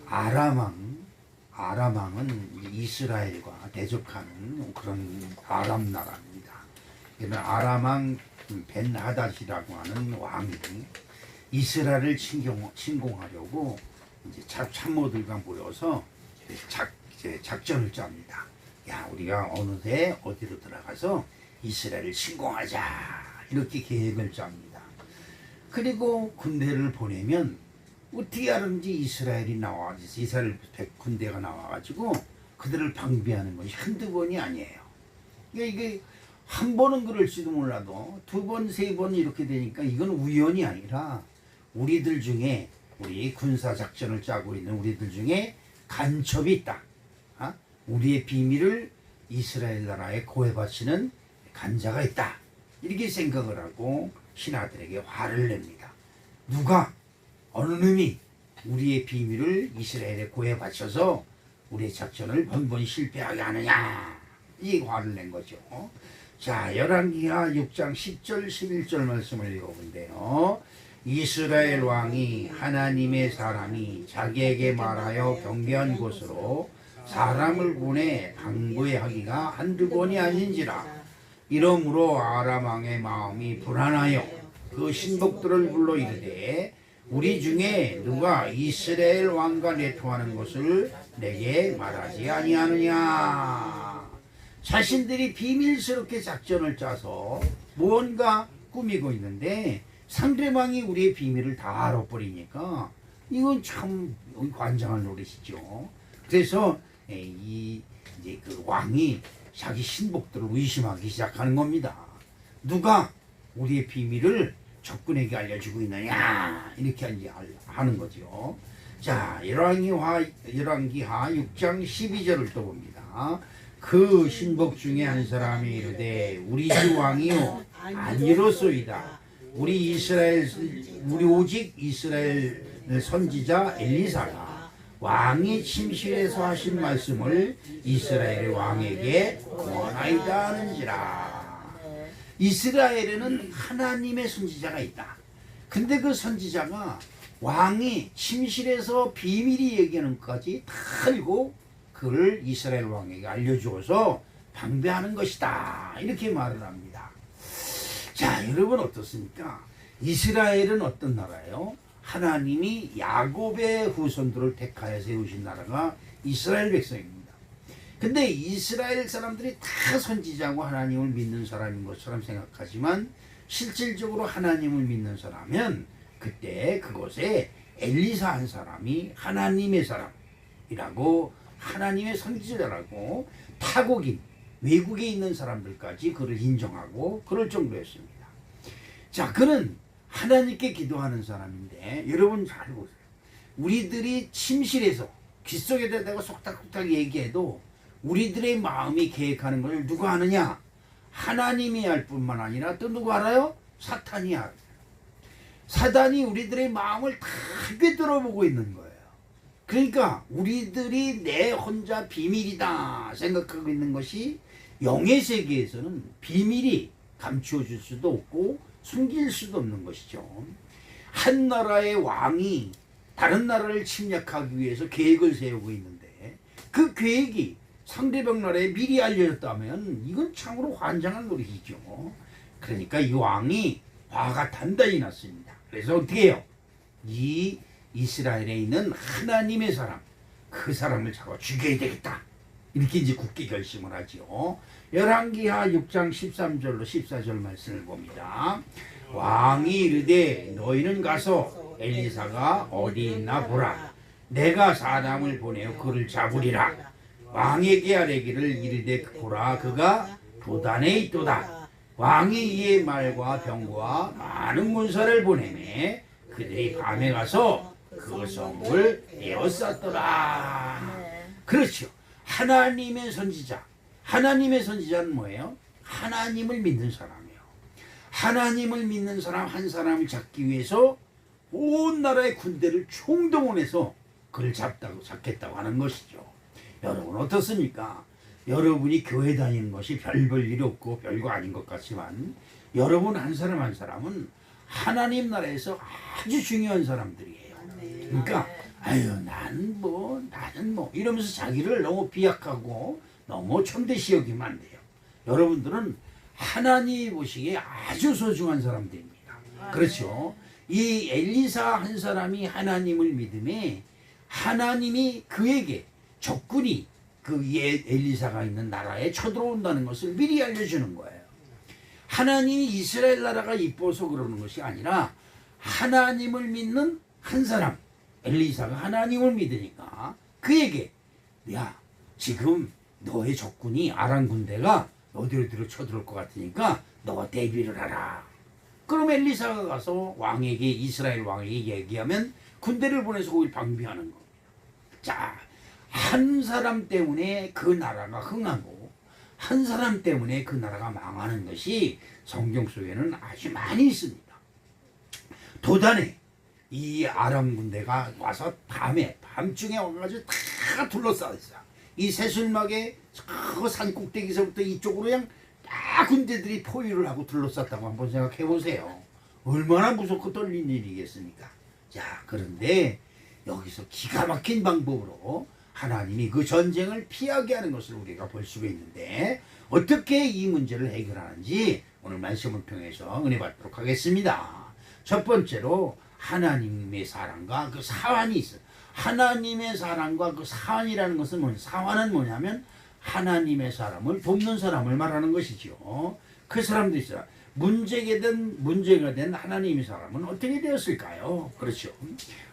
아람왕은 이스라엘과 대적하는 그런 아람 나라입니다. 이런 아람왕 벤하닷이라고 하는 왕이 이스라엘을 침공하려고 이제 참모들과 모여서 작전을 짭니다. 야, 우리가 어느새 어디로 들어가서 이스라엘을 침공하자, 이렇게 계획을 짭니다. 그리고 군대를 보내면 어떻게 하는지 이스라엘 군대가 나와가지고 그들을 방비하는 것이 한두 번이 아니에요. 이게 한 번은 그럴지도 몰라도 두 번, 세 번 이렇게 되니까 이건 우연이 아니라 우리들 중에, 우리 군사작전을 짜고 있는 우리들 중에 간첩이 있다. 우리의 비밀을 이스라엘 나라에 고해 바치는 간자가 있다. 이렇게 생각을 하고 신하들에게 화를 냅니다. 누가, 어느 놈이 우리의 비밀을 이스라엘에 고해 바쳐서 우리의 작전을 번번이 실패하게 하느냐, 이 화를 낸 거죠. 자, 열왕기하 6장 10절 11절 말씀을 읽어본대요. 이스라엘 왕이 하나님의 사람이 자기에게 말하여 경배한 곳으로 사람을 보내 방부하기가 한두 번이 아닌지라. 이러므로 아람 왕의 마음이 불안하여 그 신복들을 불러 이르되 우리 중에 누가 이스라엘 왕과 내통하는 것을 내게 말하지 아니하느냐. 자신들이 비밀스럽게 작전을 짜서 무언가 꾸미고 있는데 상대방이 우리의 비밀을 다 알아버리니까 이건 참 관장한 노릇이죠. 그래서 이제 그 왕이 자기 신복들을 의심하기 시작하는 겁니다. 누가 우리의 비밀을 적군에게 알려주고 있느냐, 이렇게 이제 하는 거죠. 자, 열왕기하 6장 12절을 또 봅니다. 그 신복 중에 한 사람이 이르되 우리 주 왕이요 아니로소이다. 우리 오직 이스라엘 선지자 엘리사가 왕이 침실에서 하신 말씀을 이스라엘 왕에게 원하이다 하는지라. 이스라엘에는 하나님의 선지자가 있다. 근데 그 선지자가 왕이 침실에서 비밀이 얘기하는 것까지 다 알고 그를 이스라엘 왕에게 알려주어서 방배하는 것이다, 이렇게 말을 합니다. 자, 여러분 어떻습니까? 이스라엘은 어떤 나라예요? 하나님이 야곱의 후손들을 택하여 세우신 나라가 이스라엘 백성입니다. 근데 이스라엘 사람들이 다 선지자고 하나님을 믿는 사람인 것처럼 생각하지만 실질적으로 하나님을 믿는 사람은 그때 그곳에 엘리사 한 사람이 하나님의 사람이라고, 하나님의 선지자라고 타국인, 외국에 있는 사람들까지 그를 인정하고 그럴 정도였습니다. 자, 그는 하나님께 기도하는 사람인데 여러분 잘 보세요. 우리들이 침실에서 귓속에다 대고 속닥속닥 얘기해도 우리들의 마음이 계획하는 걸 누가 아느냐? 하나님이 알 뿐만 아니라 또 누가 알아요? 사탄이 알아요. 사단이 우리들의 마음을 다 꿰뚫어보고 있는 거예요. 그러니까 우리들이 내 혼자 비밀이다 생각하고 있는 것이 영의 세계에서는 비밀이 감추어질 수도 없고 숨길 수도 없는 것이죠. 한 나라의 왕이 다른 나라를 침략하기 위해서 계획을 세우고 있는데 그 계획이 상대방 나라에 미리 알려졌다면 이건 참으로 환장한 노릇이죠. 그러니까 이 왕이 화가 단단히 났습니다. 그래서 어떻게 해요? 이 이스라엘에 있는 하나님의 사람, 그 사람을 잡아 죽여야 되겠다, 이렇게 이제 굳게 결심을 하죠. 열왕기하 6장 13절로 14절 말씀을 봅니다. 왕이 이르되 너희는 가서 엘리사가 어디 있나 보라. 내가 사람을 보내어 그를 잡으리라. 왕에게 아뢰기를 이르되 보라, 그가 도단에 있도다. 왕이 이의 말과 병과 많은 군사를 보내매 그들이 밤에 가서 그 성을 에워쌌더라. 그렇죠. 하나님의 선지자. 하나님의 선지자는 뭐예요? 하나님을 믿는 사람이에요. 하나님을 믿는 사람 한 사람을 잡기 위해서 온 나라의 군대를 총동원해서 그를 잡겠다고 하는 것이죠. 여러분 어떻습니까? 여러분이 교회 다니는 것이 별 일이 없고 별거 아닌 것 같지만 여러분 한 사람 한 사람은 하나님 나라에서 아주 중요한 사람들이에요. 그러니까 아유 나는 뭐 이러면서 자기를 너무 비약하고 너무 천대시 여기면 안 돼요. 여러분들은 하나님이 보시기에 아주 소중한 사람들입니다. 그렇죠? 이 엘리사 한 사람이 하나님을 믿음에 하나님이 그에게 적군이 그 엘리사가 있는 나라에 쳐들어온다는 것을 미리 알려주는 거예요. 하나님이 이스라엘 나라가 이뻐서 그러는 것이 아니라 하나님을 믿는 한 사람, 엘리사가 하나님을 믿으니까 그에게 야 지금 너의 적군이 아람 군대가 어디로 쳐들어올 것 같으니까 너가 대비를 하라. 그럼 엘리사가 가서 왕에게 이스라엘 왕에게 얘기하면 군대를 보내서 거기 방비하는 겁니다. 자, 한 사람 때문에 그 나라가 흥하고 한 사람 때문에 그 나라가 망하는 것이 성경 속에는 아주 많이 있습니다. 도단에 이 아람 군대가 와서 밤중에 와가지고 다 둘러싸였어요. 이 새술막에 그 산 꼭대기서부터 이쪽으로 그냥 다 군대들이 포위를 하고 둘러쌌다고 한번 생각해 보세요. 얼마나 무섭고 떨린 일이겠습니까? 자, 그런데 여기서 기가 막힌 방법으로 하나님이 그 전쟁을 피하게 하는 것을 우리가 볼 수가 있는데 어떻게 이 문제를 해결하는지 오늘 말씀을 통해서 은혜 받도록 하겠습니다. 첫 번째로 하나님의 사랑과 그 사환이 있어요. 하나님의 사랑과 그 사환이라는 것은 뭐냐? 사환은 뭐냐면 하나님의 사람을 돕는 사람을 말하는 것이죠. 그 사람도 있어요. 문제가 된 하나님의 사람은 어떻게 되었을까요? 그렇죠.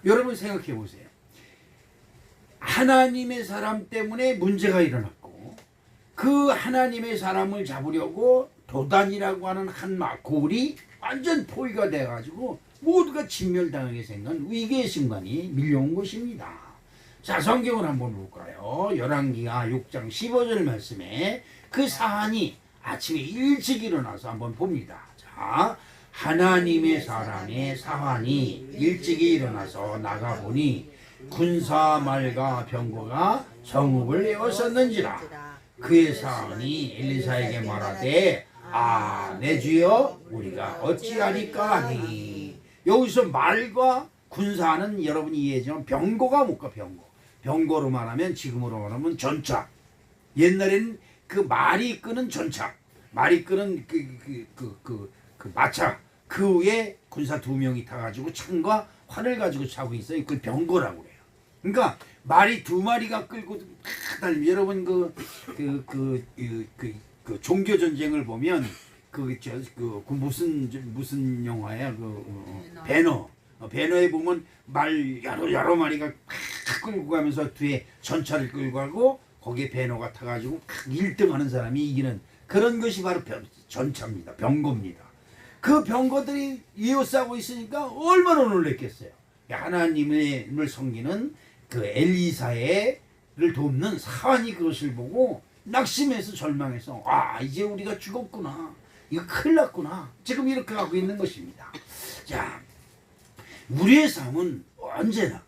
여러분 생각해 보세요. 하나님의 사람 때문에 문제가 일어났고 그 하나님의 사람을 잡으려고 도단이라고 하는 한 고을이 완전 포위가 돼가지고 모두가 진멸당하게 생긴 위기의 순간이 밀려온 것입니다. 자, 성경을 한번 볼까요? 열왕기하 6장 15절 말씀에 그 사한이 아침에 일찍 일어나서 한번 봅니다. 자, 하나님의 사람의 사한이 일찍 일어나서 나가보니 군사말과 병거가 성읍을 에워쌌는지라. 그의 사한이 엘리사에게 말하되 내 주여 우리가 어찌하리까 하니. 여기서 말과 군사는 여러분이 이해하지만 병거가 뭘까? 병거로 말하면 지금으로 말하면 전차. 옛날에는 그 말이 이끄는 전차, 말이 이끄는 그 마차, 그 위에 군사 2명이 타가지고 창과 활을 가지고 차고 있어요. 그 병거라고 그래요. 그러니까 말이 2마리가 끌고 달리면 여러분 그 종교 전쟁을 보면 무슨 영화야? 배너에 보면 말 여러 마리가 끌고 가면서 뒤에 전차를 끌고 가고 거기에 배너가 타가지고 1등하는 사람이 이기는 그런 것이 바로 전차입니다. 병거입니다. 그 병거들이 이어싸고 있으니까 얼마나 놀랬겠어요. 하나님을 섬기는 그 엘리사를 돕는 사환이 그것을 보고 낙심해서 절망해서 이제 우리가 죽었구나. 이거 큰일 났구나. 지금 이렇게 하고 있는 것입니다. 자, 우리의 삶은 언제나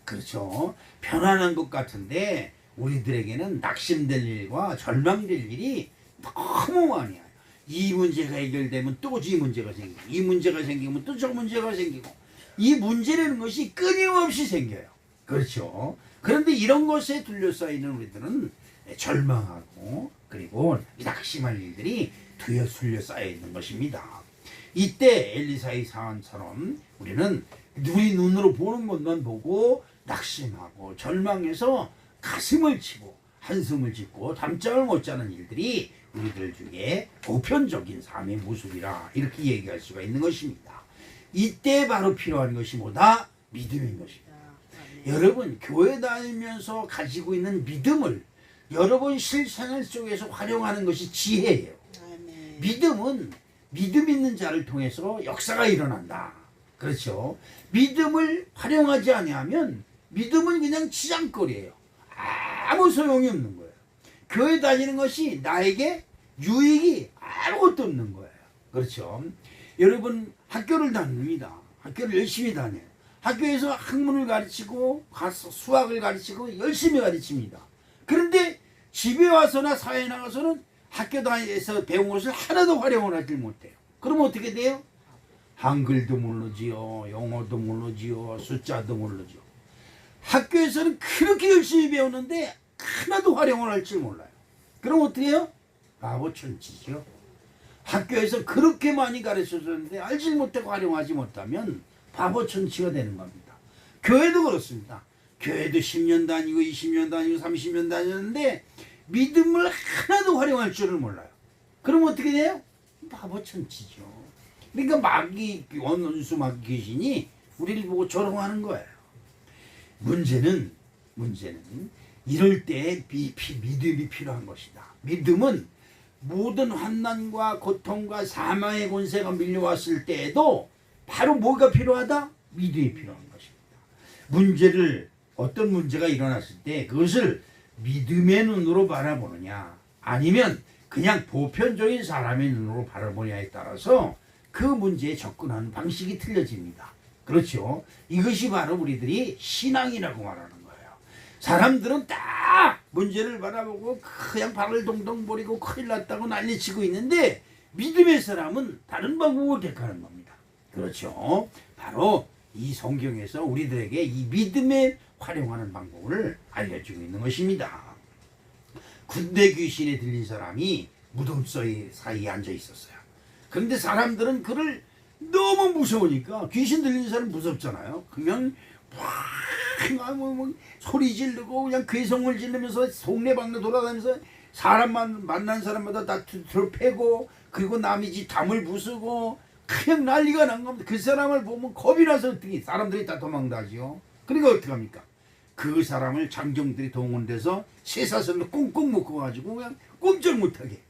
그렇죠. 편안한 것 같은데 우리들에게는 낙심될 일과 절망될 일이 너무 많이 와요. 이 문제가 해결되면 또 이 문제가 생기고 이 문제가 생기면 또 저 문제가 생기고 이 문제라는 것이 끊임없이 생겨요. 그렇죠. 그런데 이런 것에 둘러싸이는 우리들은 절망하고 그리고 낙심할 일들이 둘러싸여 있는 것입니다. 이때 엘리사의 사안처럼 우리는 우리 눈으로 보는 것만 보고 낙심하고 절망해서 가슴을 치고 한숨을 짓고 잠잠을 못 자는 일들이 우리들 중에 보편적인 삶의 모습이라 이렇게 얘기할 수가 있는 것입니다. 이때 바로 필요한 것이 뭐다? 믿음인 것입니다. 여러분 교회 다니면서 가지고 있는 믿음을 여러분 실생활 속에서 활용하는 것이 지혜예요. 믿음은 믿음 있는 자를 통해서 역사가 일어난다. 그렇죠. 믿음을 활용하지 아니하면 믿음은 그냥 치장거리예요. 아무 소용이 없는 거예요. 교회 다니는 것이 나에게 유익이 아무것도 없는 거예요. 그렇죠. 여러분 학교를 다닙니다. 학교를 열심히 다녀요. 학교에서 학문을 가르치고 가서 수학을 가르치고 열심히 가르칩니다. 그런데 집에 와서나 사회에 나가서는 학교 다니면서 배운 것을 하나도 활용을 하지 못해요. 그럼 어떻게 돼요? 한글도 모르지요, 영어도 모르지요, 숫자도 모르지요. 학교에서는 그렇게 열심히 배우는데 하나도 활용을 할 줄 몰라요. 그럼 어떻게 해요? 바보 천치죠. 학교에서 그렇게 많이 가르쳐줬는데 알지 못하고 활용하지 못하면 바보 천치가 되는 겁니다. 교회도 그렇습니다. 교회도 10년 다니고 20년 다니고 30년 다녔는데 믿음을 하나도 활용할 줄을 몰라요. 그럼 어떻게 돼요? 바보 천치죠. 그러니까 마귀, 원수 마귀 귀신이 우리를 보고 조롱하는 거예요. 문제는 이럴 때 믿음이 필요한 것이다. 믿음은 모든 환난과 고통과 사망의 권세가 밀려왔을 때에도 바로 뭐가 필요하다? 믿음이 필요한 것입니다. 어떤 문제가 일어났을 때 그것을 믿음의 눈으로 바라보느냐 아니면 그냥 보편적인 사람의 눈으로 바라보느냐에 따라서 그 문제에 접근하는 방식이 틀려집니다. 그렇죠? 이것이 바로 우리들이 신앙이라고 말하는 거예요. 사람들은 딱 문제를 바라보고 그냥 발을 동동 버리고 큰일 났다고 난리치고 있는데 믿음의 사람은 다른 방법을 택하는 겁니다. 그렇죠? 바로 이 성경에서 우리들에게 이 믿음에 활용하는 방법을 알려주고 있는 것입니다. 군대 귀신에 들린 사람이 무덤 사이에 앉아 있었어요. 그런데 사람들은 그를 너무 무서우니까, 귀신 들린 사람 무섭잖아요. 그냥 소리 지르고 그냥 괴성을 지르면서 동네방네 돌아다니면서 사람만 만난 사람마다 다 두드려 패고, 그리고 남의 집 담을 부수고 그냥 난리가 난 겁니다. 그 사람을 보면 겁이 나서 어떻게 사람들이 다 도망다지요. 그러니까 어떻게 합니까? 그 사람을 장정들이 동원돼서 쇠사슬로 꽁꽁 묶어가지고 그냥 꼼짝 못하게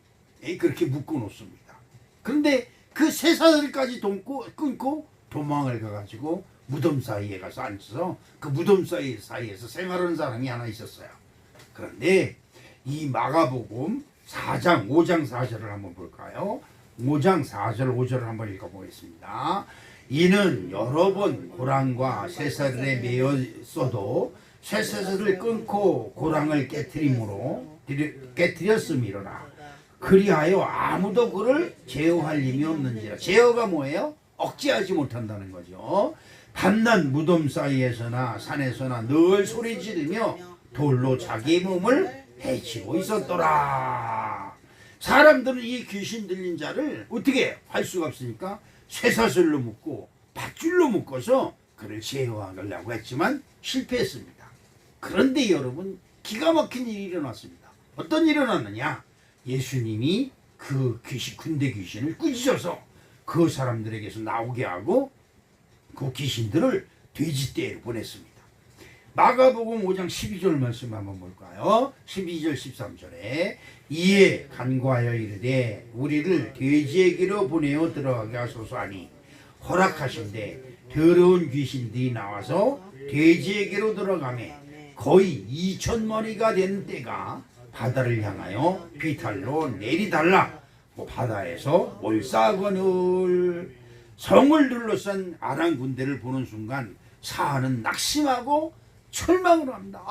그렇게 묶어놓습니다. 그런데 그 쇠사슬까지 끊고 도망을 가가지고 무덤 사이에 가서 앉아서 그 무덤 사이에서 생활하는 사람이 하나 있었어요. 그런데 이 마가복음 4장 5장 4절을 한번 볼까요? 5장 4절 5절을 한번 읽어보겠습니다. 이는 여러 번 고랑과 쇠사슬에 매였어도 쇠사슬을 끊고 고랑을 깨뜨렸음이로라. 그리하여 아무도 그를 제어할 힘이 없는지라. 제어가 뭐예요? 억제하지 못한다는 거죠. 밤낮 무덤 사이에서나 산에서나 늘 소리 지르며 돌로 자기 몸을 해치고 있었더라. 사람들은 이 귀신 들린 자를 어떻게 할 수가 없으니까 쇠사슬로 묶고 밧줄로 묶어서 그를 제어하려고 했지만 실패했습니다. 그런데 여러분, 기가 막힌 일이 일어났습니다. 어떤 일이 일어났느냐? 예수님이 그 군대 귀신을 꾸짖어서 그 사람들에게서 나오게 하고 그 귀신들을 돼지떼로 보냈습니다. 마가복음 5장 12절 말씀 한번 볼까요? 12절 13절에 이에 간구하여 이르되 우리를 돼지에게로 보내어 들어가게 하소서 하니 허락하신대 더러운 귀신들이 나와서 돼지에게로 들어가매 거의 2,000마리가 된 때가 바다를 향하여 비탈로 내리달라. 바다에서 몰사거늘. 성을 둘러싼 아람 군대를 보는 순간 사하는 낙심하고 철망을 합니다.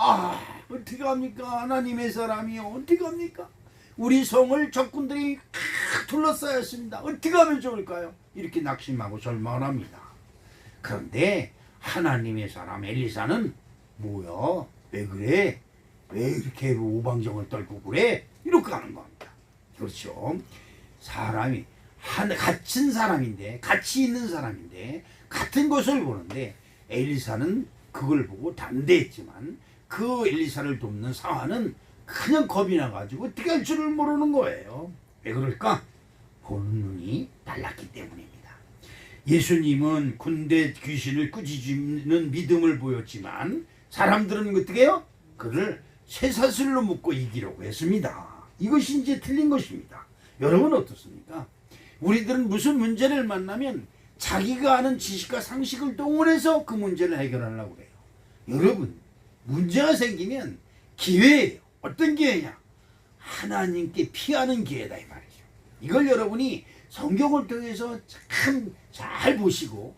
어떻게 합니까? 하나님의 사람이요, 어떻게 합니까? 우리 성을 적군들이 둘러싸였습니다. 어떻게 하면 좋을까요? 이렇게 낙심하고 절망을 합니다. 그런데 하나님의 사람 엘리사는 뭐야? 왜 그래? 왜 이렇게 오방정을 떨고 그래? 이렇게 하는 겁니다. 그렇죠? 사람이 같은 사람인데, 같이 있는 사람인데 같은 것을 보는데 엘리사는 그걸 보고 담대했지만 그 엘리사를 돕는 사화는 그냥 겁이 나가지고 어떻게 할 줄을 모르는 거예요. 왜 그럴까? 보는 눈이 달랐기 때문입니다. 예수님은 군대 귀신을 꾸짖는 믿음을 보였지만 사람들은 어떻게 해요? 그를 쇠사슬로 묶고 이기려고 했습니다. 이것이 이제 틀린 것입니다. 여러분 어떻습니까? 우리들은 무슨 문제를 만나면 자기가 아는 지식과 상식을 동원해서 그 문제를 해결하려고 그래요. 여러분, 문제가 생기면 기회예요. 어떤 기회냐? 하나님께 피하는 기회다 이 말이죠. 이걸 여러분이 성경을 통해서 참 잘 보시고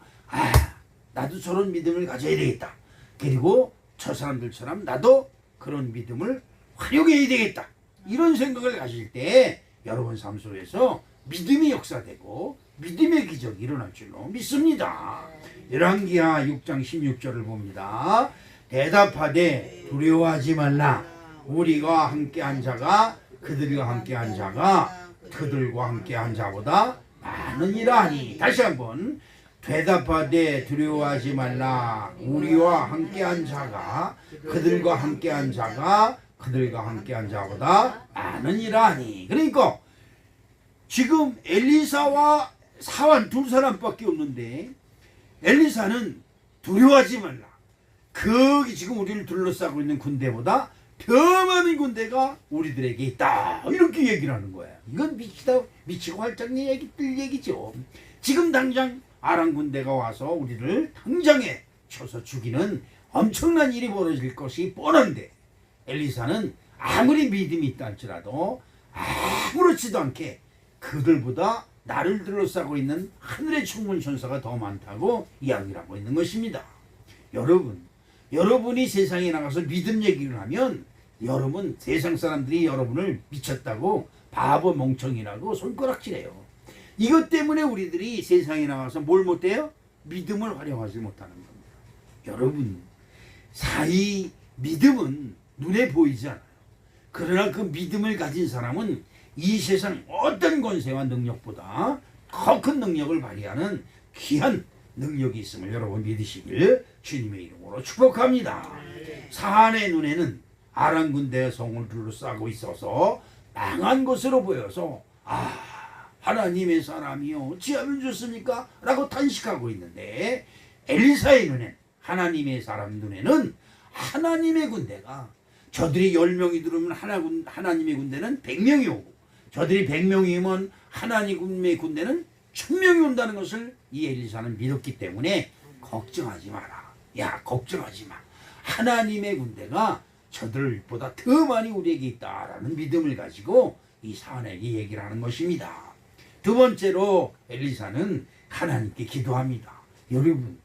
나도 저런 믿음을 가져야 되겠다. 그리고 저 사람들처럼 나도 그런 믿음을 활용해야 되겠다. 이런 생각을 가질 때 여러분 삶 속에서 믿음이 역사되고 믿음의 기적이 일어날 줄로 믿습니다. 열왕기하 6장 16절을 봅니다. 대답하되 두려워하지 말라. 우리가 함께한 자가 그들과 함께한 자가 그들과 함께한 자보다 많으니라 하니. 다시 한번 대답하되 두려워하지 말라. 우리와 함께한 자가 그들과 함께한 자가 그들과 함께한 자보다 많으니라 하니. 그러니까 지금 엘리사와 사환 두 사람밖에 없는데 엘리사는 두려워하지 말라. 거기 지금 우리를 둘러싸고 있는 군대보다 더 많은 군대가 우리들에게 있다. 이렇게 얘기를 하는 거야. 이건 미치고 활짝 뜰 얘기죠. 지금 당장 아람 군대가 와서 우리를 당장에 쳐서 죽이는 엄청난 일이 벌어질 것이 뻔한데 엘리사는 아무리 믿음이 있다 할지라도 아무렇지도 않게 그들보다 나를 둘러싸고 있는 하늘의 충문 천사가 더 많다고 이야기를 하고 있는 것입니다. 여러분이 세상에 나가서 믿음 얘기를 하면 여러분 세상 사람들이 여러분을 미쳤다고 바보 멍청이라고 손가락질해요. 이것 때문에 우리들이 세상에 나가서 뭘 못해요? 믿음을 활용하지 못하는 겁니다. 여러분 믿음은 눈에 보이지 않아요. 그러나 그 믿음을 가진 사람은 이 세상 어떤 권세와 능력보다 더 큰 능력을 발휘하는 귀한 능력이 있음을 여러분 믿으시길 주님의 이름으로 축복합니다. 사한의 눈에는 아람 군대의 성을 둘러싸고 있어서 망한 것으로 보여서 하나님의 사람이요 어찌하면 좋습니까? 라고 탄식하고 있는데 엘리사의 눈엔 하나님의 사람 눈에는 하나님의 군대가 저들이 10명이 들어오면 하나님의 군대는 100명이 오고 저들이 100명이면 하나님의 군대는 1000명이 온다는 것을 이 엘리사는 믿었기 때문에 걱정하지 마라. 야 걱정하지 마. 하나님의 군대가 저들보다 더 많이 우리에게 있다라는 믿음을 가지고 이 사안에게 얘기를 하는 것입니다. 두 번째로 엘리사는 하나님께 기도합니다. 여러분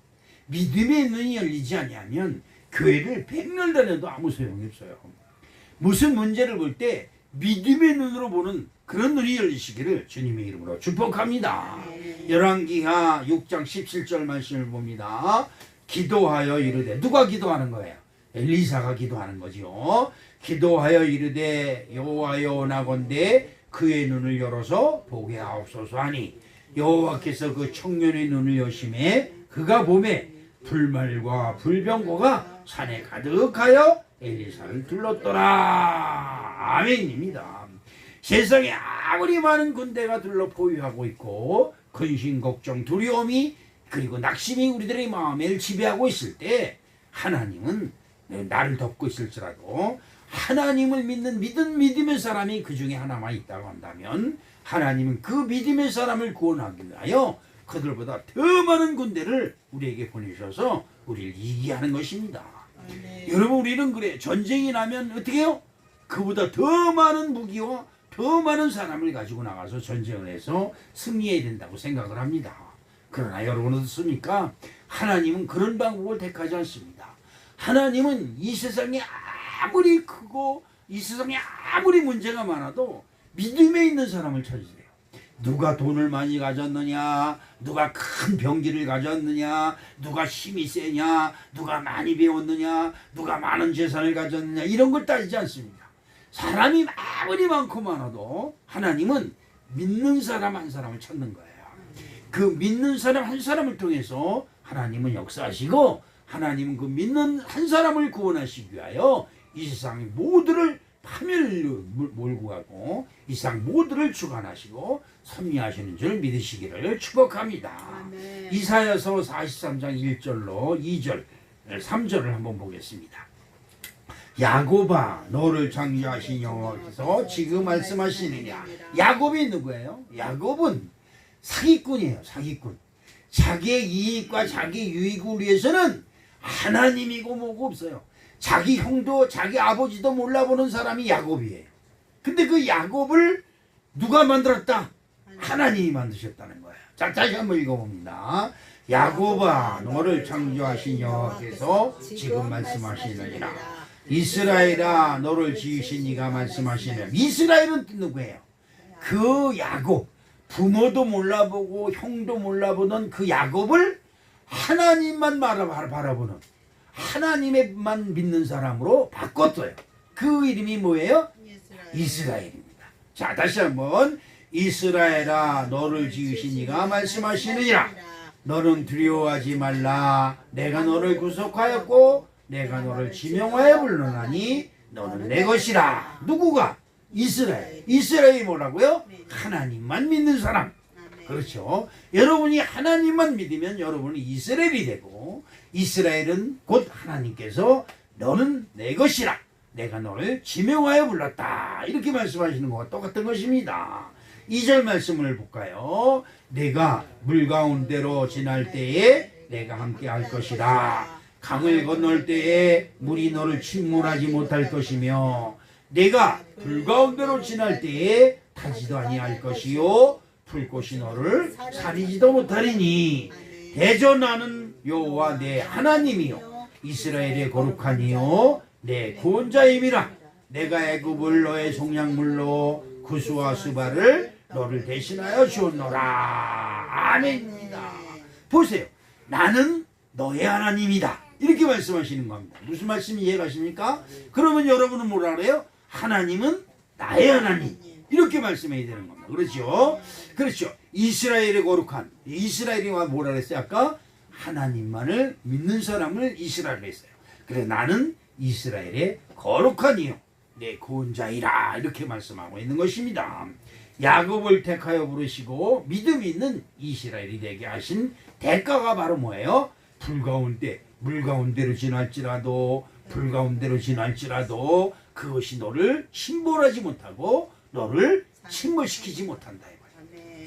믿음의 눈이 열리지 아니하면 교회를 100년 다녀도 아무 소용이 없어요. 무슨 문제를 볼 때 믿음의 눈으로 보는 그런 눈이 열리시기를 주님의 이름으로 축복합니다. 열왕기하 6장 17절 말씀을 봅니다. 기도하여 이르되 누가 기도하는 거예요? 엘리사가 기도하는 거죠. 기도하여 이르되 여호와여 원하건대 그의 눈을 열어서 보게 하옵소서 하니 여호와께서 그 청년의 눈을 여심해 그가 보매 불말과 불병거가 산에 가득하여 엘리사를 둘렀더라. 아멘입니다. 세상에 아무리 많은 군대가 둘러 포위하고 있고 근심, 걱정, 두려움이 그리고 낙심이 우리들의 마음을 지배하고 있을 때 하나님은 나를 덮고 있을지라도 하나님을 믿는 믿음의 사람이 그 중에 하나만 있다고 한다면 하나님은 그 믿음의 사람을 구원하기 위하여 그들보다 더 많은 군대를 우리에게 보내셔서 우리를 이기게 하는 것입니다. 여러분 우리는 그래 전쟁이 나면 어떻게 해요? 그보다 더 많은 무기와 더 많은 사람을 가지고 나가서 전쟁을 해서 승리해야 된다고 생각을 합니다. 그러나 여러분 어떻습니까? 하나님은 그런 방법을 택하지 않습니다. 하나님은 이 세상에 아무리 크고 이 세상에 아무리 문제가 많아도 믿음에 있는 사람을 찾으세요. 누가 돈을 많이 가졌느냐, 누가 큰 병기를 가졌느냐, 누가 힘이 세냐, 누가 많이 배웠느냐, 누가 많은 재산을 가졌느냐 이런 걸 따지지 않습니다. 사람이 아무리 많고 많아도 하나님은 믿는 사람 한 사람을 찾는 거예요. 그 믿는 사람 한 사람을 통해서 하나님은 역사하시고 하나님은 그 믿는 한 사람을 구원하시기 위하여 이 세상 모두를 파멸을 몰고 가고 이 세상 모두를 주관하시고 섭리하시는 줄 믿으시기를 축복합니다. 아멘. 이사야서 43장 1절로 2절 3절을 한번 보겠습니다. 야곱아 너를 창조하신 여호와께서 지금 말씀하시느냐. 야곱이 누구예요? 야곱은 사기꾼이에요. 사기꾼. 자기의 이익과 자기 유익을 위해서는 하나님이고 뭐고 없어요. 자기 형도 자기 아버지도 몰라보는 사람이 야곱이에요. 근데 그 야곱을 누가 만들었다? 하나님이 만드셨다는 거예요. 자, 다시 한번 읽어봅니다. 야곱아 너를 창조하신 여호와께서 지금 말씀하시느니라. 이스라엘아 너를 지으신 이가 말씀하시느니라. 이스라엘은 누구예요? 그 야곱, 부모도 몰라보고 형도 몰라보던 그 야곱을 하나님만 바라보는, 하나님만 믿는 사람으로 바꿨어요. 그 이름이 뭐예요? 이스라엘입니다. 자, 다시 한번 이스라엘아 너를 지으신 이가 말씀하시느니라. 너는 두려워하지 말라. 내가 너를 구속하였고 내가 너를 지명하여 불러나니 너는 내 것이라. 누구가? 이스라엘. 이스라엘이 뭐라고요? 하나님만 믿는 사람. 그렇죠. 여러분이 하나님만 믿으면 여러분은 이스라엘이 되고, 이스라엘은 곧 하나님께서 너는 내 것이라. 내가 너를 지명하여 불렀다. 이렇게 말씀하시는 것과 똑같은 것입니다. 2절 말씀을 볼까요? 내가 물 가운데로 지날 때에 내가 함께 할 것이라. 강을 건널 때에 물이 너를 침몰하지 못할 것이며 내가 불 가운데로 지날 때에 타지도 아니할 것이요 불꽃이 너를 사리지도 못하리니 대저 나는 여호와 내 하나님이요 이스라엘의 거룩하니요 내 구원자임이라. 내가 애굽을 너의 속량물로 구스와 수바를 너를 대신하여 주었노라. 아멘입니다. 보세요. 나는 너의 하나님이다. 이렇게 말씀하시는 겁니다. 무슨 말씀이 이해가십니까? 그러면 여러분은 뭐라 그래요? 하나님은 나의 하나님. 이렇게 말씀해야 되는 겁니다. 그렇죠? 그렇죠. 이스라엘의 거룩한. 이스라엘이 뭐라 그랬어요? 아까 하나님만을 믿는 사람을 이스라엘로 했어요. 그래 나는 이스라엘의 거룩한 이요 내 구원자이라. 이렇게 말씀하고 있는 것입니다. 야곱을 택하여 부르시고 믿음이 있는 이스라엘이 되게 하신 대가가 바로 뭐예요? 불 가운데 물 가운데로 지날지라도 불 가운데로 지날지라도 그것이 너를 침몰하지 못하고 너를 침몰시키지 못한다.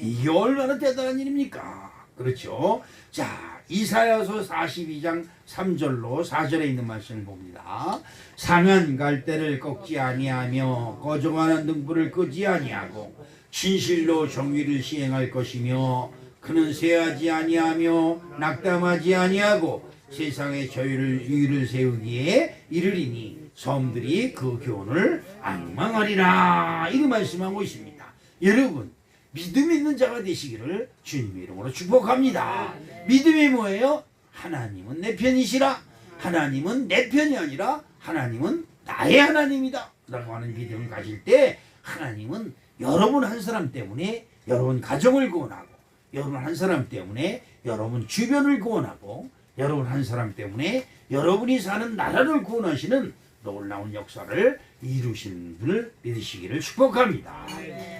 이게 얼마나 대단한 일입니까? 그렇죠? 자, 이사야서 42장 3절로 4절에 있는 말씀을 봅니다. 상한 갈대를 꺾지 아니하며 거종하는 등불을 끄지 아니하고 진실로 정의를 시행할 것이며 그는 쇠하지 아니하며 낙담하지 아니하고 세상에 의를 세우기에 이르리니 섬들이 그 교훈을 앙망하리라. 이렇게 말씀하고 있습니다. 여러분 믿음 있는 자가 되시기를 주님의 이름으로 축복합니다. 믿음이 뭐예요? 하나님은 내 편이시라. 하나님은 내 편이 아니라 하나님은 나의 하나님이다 라고 하는 믿음을 가질 때 하나님은 여러분 한 사람 때문에 여러분 가정을 구원하고 여러분 한 사람 때문에 여러분 주변을 구원하고 여러분 한 사람 때문에 여러분이 사는 나라를 구원하시는 놀라운 역사를 이루시는 분을 믿으시기를 축복합니다.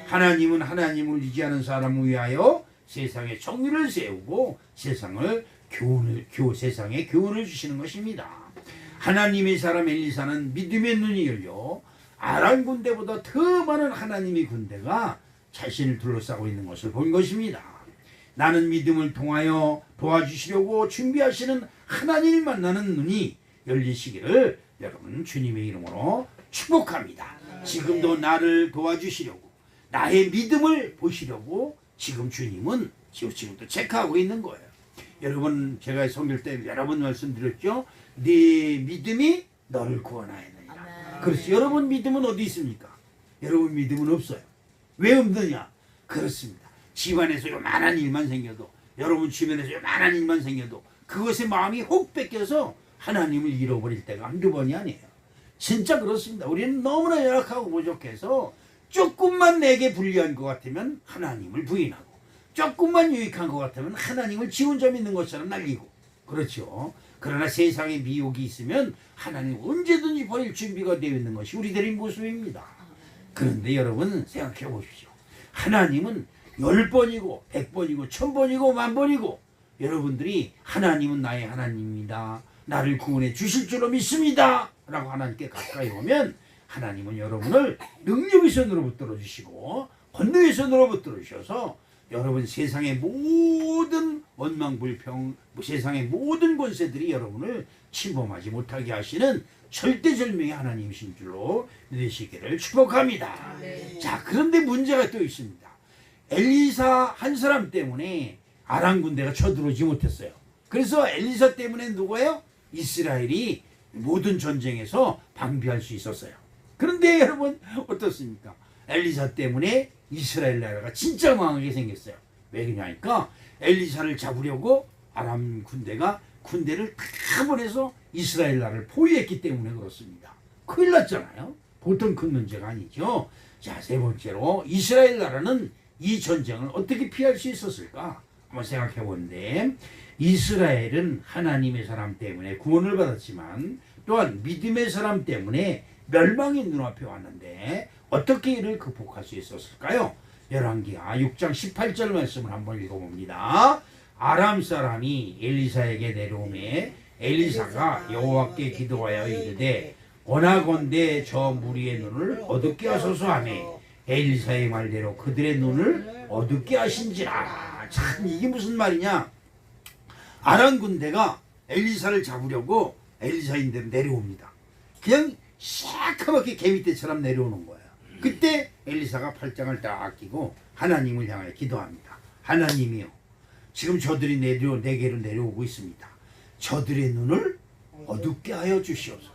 하나님은 하나님을 의지하는 사람을 위하여 세상에 정의를 세우고 세상에 교훈을 주시는 것입니다. 하나님의 사람 엘리사는 믿음의 눈이 열려 아람 군대보다 더 많은 하나님의 군대가 자신을 둘러싸고 있는 것을 본 것입니다. 나는 믿음을 통하여 도와주시려고 준비하시는 하나님을 만나는 눈이 열리시기를 여러분 주님의 이름으로 축복합니다. 지금도 나를 도와주시려고 나의 믿음을 보시려고 지금 주님은 지금도 체크하고 있는 거예요. 여러분 제가 성경 때 여러 번 말씀드렸죠. 네 믿음이 너를 구원하였느니라. 그렇죠. 여러분 믿음은 어디 있습니까? 여러분 믿음은 없어요. 왜 없느냐? 그렇습니다. 집안에서 요만한 일만 생겨도 여러분 주변에서 요만한 일만 생겨도 그것에 마음이 혹 뺏겨서 하나님을 잃어버릴 때가 한두 번이 아니에요. 진짜 그렇습니다. 우리는 너무나 열악하고 부족해서 조금만 내게 불리한 것 같으면 하나님을 부인하고 조금만 유익한 것 같으면 하나님을 지 혼자 믿는 것처럼 날리고 그렇죠. 그러나 세상에 미혹이 있으면 하나님 언제든지 버릴 준비가 되어 있는 것이 우리들의 모습입니다. 그런데 여러분 생각해 보십시오. 하나님은 10번이고 100번이고 1000번이고 10,000번이고 여러분들이 하나님은 나의 하나님입니다. 나를 구원해 주실 줄로 믿습니다. 라고 하나님께 가까이 오면 하나님은 여러분을 능력의 손으로 붙들어 주시고 권능의 손으로 붙들어 주셔서 여러분 세상의 모든 원망불평 세상의 모든 권세들이 여러분을 침범하지 못하게 하시는 절대절명의 하나님이신 줄로 믿으시기를 축복합니다. 자, 그런데 문제가 또 있습니다. 엘리사 한 사람 때문에 아람 군대가 쳐들어오지 못했어요. 그래서 엘리사 때문에 누구예요? 이스라엘이 모든 전쟁에서 방비할 수 있었어요. 그런데 여러분 어떻습니까? 엘리사 때문에 이스라엘 나라가 진짜 망하게 생겼어요. 왜 그러냐니까 엘리사를 잡으려고 아람 군대가 군대를 다 보내서 이스라엘 나라를 포위했기 때문에 그렇습니다. 큰일 났잖아요. 보통 큰 문제가 아니죠. 자, 세 번째로 이스라엘 나라는 이 전쟁을 어떻게 피할 수 있었을까? 한번 생각해 보는데, 이스라엘은 하나님의 사람 때문에 구원을 받았지만 또한 믿음의 사람 때문에 멸망이 눈앞에 왔는데 어떻게 이를 극복할 수 있었을까요? 열왕기하 6장 18절 말씀을 한번 읽어봅니다. 아람 사람이 엘리사에게 내려오매 엘리사가 여호와께 기도하여 이르되 원하건대 저 무리의 눈을 어둡게 하소서 하매 엘리사의 말대로 그들의 눈을 어둡게 하신지라. 참, 이게 무슨 말이냐? 아람 군대가 엘리사를 잡으려고 엘리사인대로 내려옵니다. 그냥 새카맣게 개미떼처럼 내려오는 거예요. 그때 엘리사가 팔짱을 딱 끼고 하나님을 향하여 기도합니다. 하나님이요, 지금 저들이 내게로 내려오고 있습니다. 저들의 눈을 어둡게 하여 주시옵소서.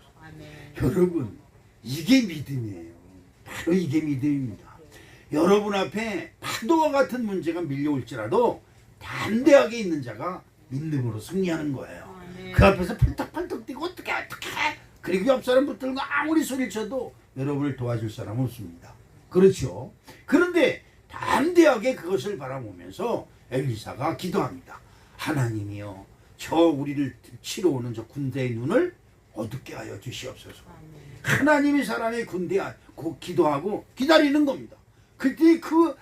여러분, 이게 믿음이에요. 바로 이게 믿음입니다. 여러분 앞에 파도와 같은 문제가 밀려올지라도 담대하게 있는 자가 믿음으로 승리하는 거예요. 그 앞에서 펄떡펄떡 뛰고 어떻게 그리고 옆 사람 붙들고 아무리 소리를 쳐도 여러분을 도와줄 사람은 없습니다. 그렇죠? 그런데 담대하게 그것을 바라보면서 엘리사가 기도합니다. 하나님이여, 저 우리를 치러 오는 저 군대의 눈을 어둡게 하여 주시옵소서. 하나님이 사람의 군대에 기도하고 기다리는 겁니다. 그때 그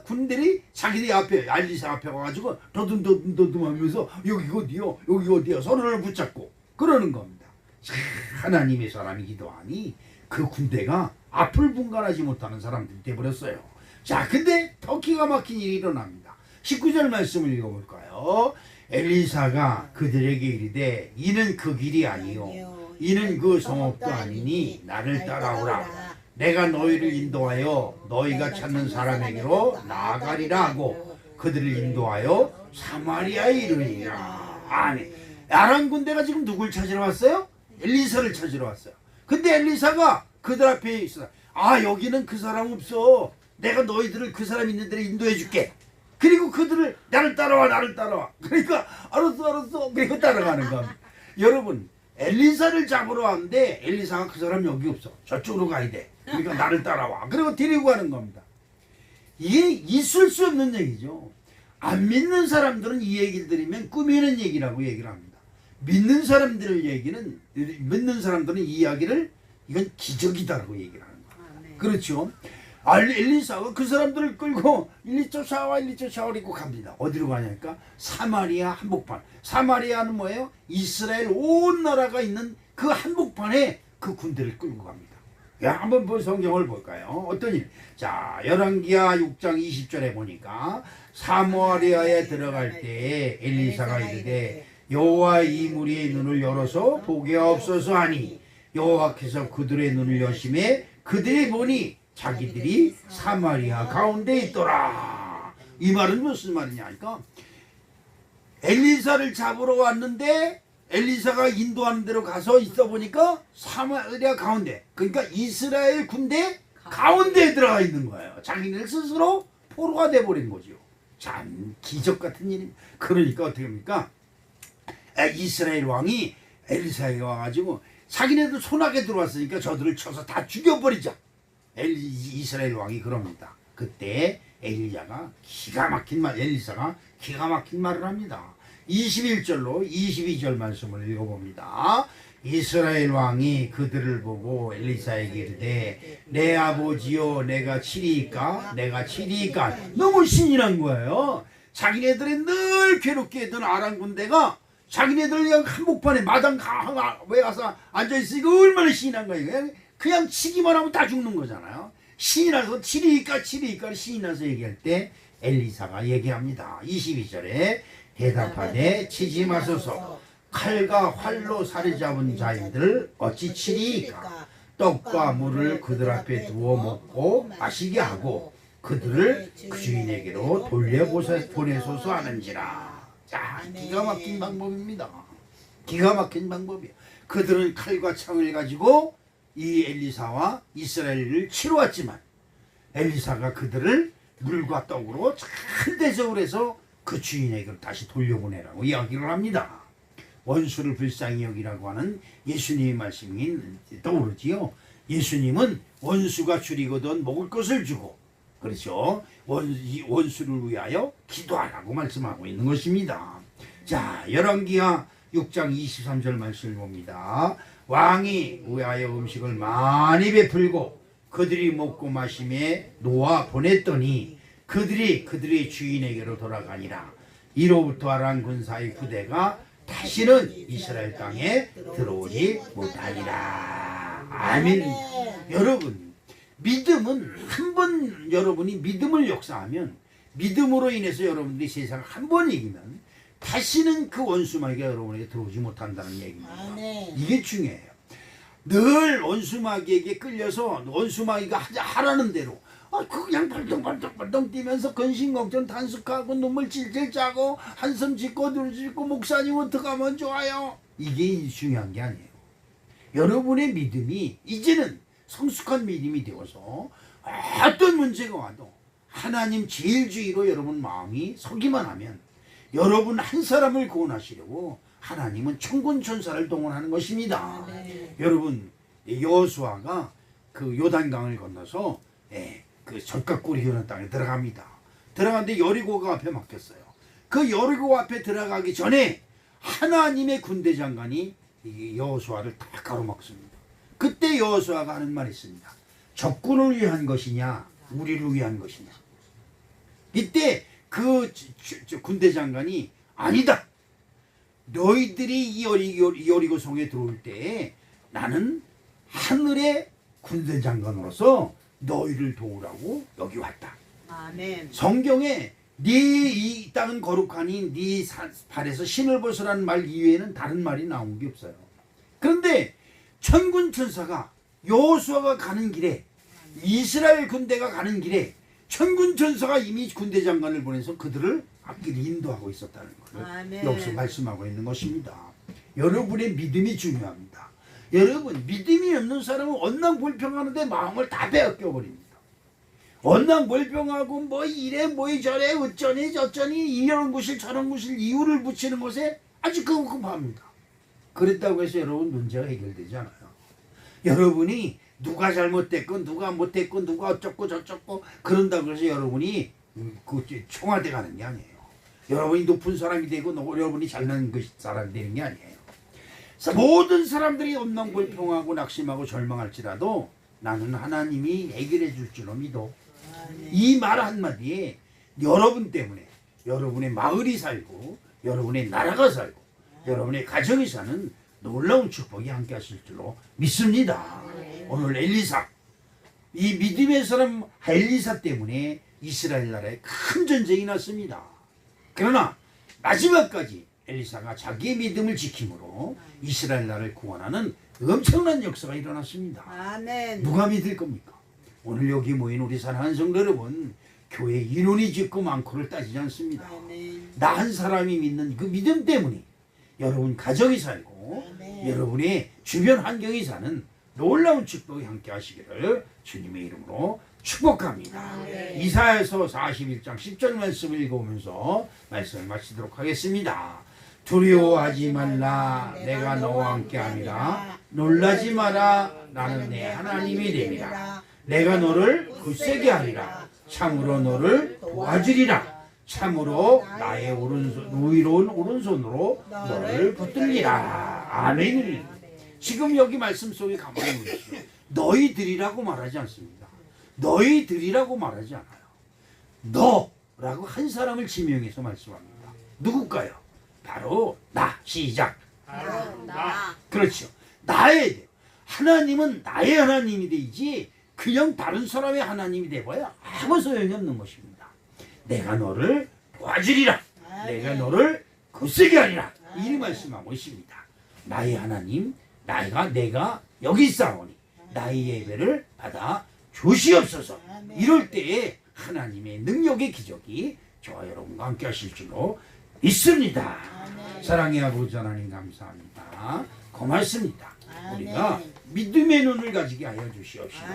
군대들이 자기들 앞에 엘리사 앞에 와가지고 더듬더듬 하면서 여기 어디요, 여기 어디요, 서로를 붙잡고 그러는 겁니다. 하나님의 사람이 기도하니 그 군대가 앞을 분간하지 못하는 사람들이 되어버렸어요. 자, 근데 더 기가 막힌 일이 일어납니다. 19절 말씀을 읽어볼까요? 엘리사가 그들에게 이르되 이는 그 길이 아니요 이는 그 성읍도 아니니 나를 따라오라. 내가 너희를 인도하여 너희가 찾는 사람에게로 나아가리라 하고 그들을 인도하여 사마리아에 이르니라. 아니, 아람 군대가 지금 누굴 찾으러 왔어요? 엘리사를 찾으러 왔어요. 근데 엘리사가 그들 앞에 있어. 아, 여기는 그 사람 없어. 내가 너희들을 그 사람 있는 데로 인도해 줄게. 그리고 그들을 나를 따라와. 그러니까 알았어. 그리고 따라가는 겁니다. 여러분, 엘리사를 잡으러 왔는데 엘리사가 그 사람 여기 없어. 저쪽으로 가야 돼. 그러니까 나를 따라와. 그리고 데리고 가는 겁니다. 이게 있을 수 없는 얘기죠. 안 믿는 사람들은 이 얘기를 들으면 꾸미는 얘기라고 얘기를 합니다. 믿는 사람들의 얘기는, 믿는 사람들은 이 이야기를 이건 기적이다라고 얘기를 하는 거예요. 그렇죠? 엘리사가 그 사람들을 끌고 1,2초 이고 갑니다. 어디로 가냐니까 사마리아 한복판. 사마리아는 뭐예요? 이스라엘 온 나라가 있는 그 한복판에 그 군대를 끌고 갑니다. 야, 한번 성경을 볼까요? 어떤 일? 자, 열왕기하 6장 20절에 보니까 사마리아에 들어갈 때에 엘리사가 이르되 여호와 이 무리의 눈을 열어서 보게 하옵소서 하니 여호와께서 그들의 눈을 여심해 그들이 보니 자기들이 사마리아 가운데 있더라. 이 말은 무슨 말이냐 하니까 엘리사를 잡으러 왔는데 엘리사가 인도하는 대로 가서 있어 보니까 사마리아 가운데, 그러니까 이스라엘 군대 가운데에 들어가 있는 거예요. 자기들 스스로 포로가 돼버린 거죠. 참 기적 같은 일입니다. 그러니까 어떻게 합니까? 이스라엘 왕이 엘리사에게 와가지고 자기네들 손아귀 들어왔으니까 저들을 쳐서 다 죽여버리자. 이스라엘 왕이 그럽니다. 그때 엘리사가 기가 막힌 말을 합니다. 21절로 22절 말씀을 읽어봅니다. 이스라엘 왕이 그들을 보고 엘리사에게 이르되 내 아버지여 내가 치리이까. 너무 신이 난 거예요. 자기네들이 늘 괴롭게 했던 아람 군대가 자기네들 그냥 한복판에 마당 왜 가서 앉아있으니까 얼마나 신이 난 거예요. 그냥 치기만 하면 다 죽는 거잖아요. 신이 나서 치리이까 신이 나서 얘기할 때 엘리사가 얘기합니다. 22절에 대답하되 치지 마소서. 칼과 활로 살이 잡은 자인들 어찌 치리이까. 떡과 물을 그들 앞에 두어 먹고 마시게 하고 그들을 그 주인에게로 돌려보내소서 하는지라. 자, 기가 막힌 방법입니다. 기가 막힌 방법이에요. 그들은 칼과 창을 가지고 이 엘리사와 이스라엘을 치러 왔지만 엘리사가 그들을 물과 떡으로 잘 대접을 해서 그 주인에게로 다시 돌려보내라고 이야기를 합니다. 원수를 불쌍히 여기라고 하는 예수님의 말씀이 떠오르지요. 예수님은 원수가 줄이거든 먹을 것을 주고, 그렇죠, 원수를 위하여 기도하라고 말씀하고 있는 것입니다. 자, 열왕기하 6장 23절 말씀을 봅니다. 왕이 위하여 음식을 많이 베풀고 그들이 먹고 마심에 놓아 보냈더니 그들이 그들의 주인에게로 돌아가니라. 이로부터 아람 군사의 부대가 다시는 이스라엘 땅에 들어오지 못하니라. 아멘. 여러분, 믿음은 한 번 여러분이 믿음을 역사하면, 믿음으로 인해서 여러분들이 세상을 한 번 이기면 다시는 그 원수마귀가 여러분에게 들어오지 못한다는 얘기입니다. 이게 중요해요. 늘 원수마귀에게 끌려서 원수마귀가 하라는 대로 그냥 발덩발덩 뛰면서 근심걱정 단속하고 눈물 찔찔 짜고 한숨 짓고 눈 짓고 목사님 어떡하면 좋아요. 이게 중요한 게 아니에요. 여러분의 믿음이 이제는 성숙한 믿음이 되어서 어떤 문제가 와도 하나님 제일주의로 여러분 마음이 서기만 하면 여러분 한 사람을 구원하시려고 하나님은 천군 천사를 동원하는 것입니다. 여러분, 여호수아가 그 요단강을 건너서 그 젖과 꿀이 흐르는 땅에 들어갑니다. 들어갔는데 여리고가 앞에 막혔어요. 그 여리고 앞에 들어가기 전에 하나님의 군대 장관이 여호수아를 다 가로막습니다. 그때 여호수아가 하는 말이 있습니다. 적군을 위한 것이냐 우리를 위한 것이냐. 이때 그 군대 장관이 아니다. 너희들이 이 여리고 성에 들어올 때 나는 하늘의 군대 장관으로서 너희를 도우라고 여기 왔다. 아멘. 성경에 네 이 땅은 거룩하니 네 발에서 신을 벗으라는 말 이외에는 다른 말이 나온 게 없어요. 그런데 천군 천사가 여호수아가 가는 길에, 이스라엘 군대가 가는 길에 천군 천사가 이미 군대 장관을 보내서 그들을 앞길 인도하고 있었다는 것을 여기서 말씀하고 있는 것입니다. 여러분의 믿음이 중요합니다. 여러분, 믿음이 없는 사람은 언낭불평하는데 마음을 다 빼앗겨 버립니다. 언낭불평하고 뭐 이래 뭐 저래 어쩌니 저쩌니 이런 구실 저런 구실 이유를 붙이는 것에 아주 급급합니다. 그랬다고 해서 여러분 문제가 해결되지 않아요. 여러분이 누가 잘못됐건 누가 못됐건 누가 어쩌고 저쩌고 그런다고 해서 여러분이 그 청와대 가는 게 아니에요. 여러분이 높은 사람이 되고 여러분이 잘난 사람이 되는 게 아니에요. 모든 사람들이 언낭불평하고 낙심하고 절망할지라도 나는 하나님이 해결해 줄 줄로 믿어. 이 말 한마디에 여러분 때문에 여러분의 마을이 살고 여러분의 나라가 살고 여러분의 가정이 사는 놀라운 축복이 함께 하실 줄로 믿습니다. 오늘 엘리사, 이 믿음의 사람 엘리사 때문에 이스라엘 나라에 큰 전쟁이 났습니다. 그러나 마지막까지 엘리사가 자기의 믿음을 지킴으로 이스라엘 나라를 구원하는 엄청난 역사가 일어났습니다. 아멘. 누가 믿을 겁니까? 오늘 여기 모인 우리 사랑하는 성도 여러분, 교회 인원이 적고 많고를 따지지 않습니다. 나 한 사람이 믿는 그 믿음 때문에 여러분 가정이 살고 여러분의 주변 환경이 사는 놀라운 축복이 함께 하시기를 주님의 이름으로 축복합니다. 이사야서 41장 10절 말씀을 읽어보면서 말씀을 마치도록 하겠습니다. 두려워하지 말라, 내가 너와 함께 함이라. 놀라지 마라, 나는 내 하나님이 됨이라. 내가 너를 굳세게 하리라. 참으로 너를 도와주리라. 참으로 나의 의로운 오른손으로 너를 붙들리라. 아멘. 지금 여기 말씀 속에 가만히 보십시오. 너희들이라고 말하지 않습니다. 너희들이라고 말하지 않아요. 너라고 한 사람을 지명해서 말씀합니다. 누굴까요? 바로 나. 시작. 바로 나. 그렇죠. 나에 대해. 하나님은 나의 하나님이 되지 그냥 다른 사람의 하나님이 되어야 아무 소용이 없는 것입니다. 내가 너를 도와주리라. 내가 너를 굳세게 하리라. 이 말씀하고 있습니다. 나의 하나님, 내가 여기 있사오니 나의 예배를 받아 주시옵소서. 이럴 때에 하나님의 능력의 기적이 저와 여러분과 함께 하실 줄로 믿습니다. 사랑의 아버지 하나님 감사합니다. 고맙습니다. 우리가 믿음의 눈을 가지게 하여 주시옵시고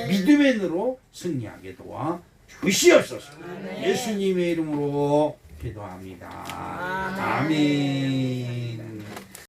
믿음의 눈으로 승리하게 도와 주시옵소서. 예수님의 이름으로 기도합니다. 아멘.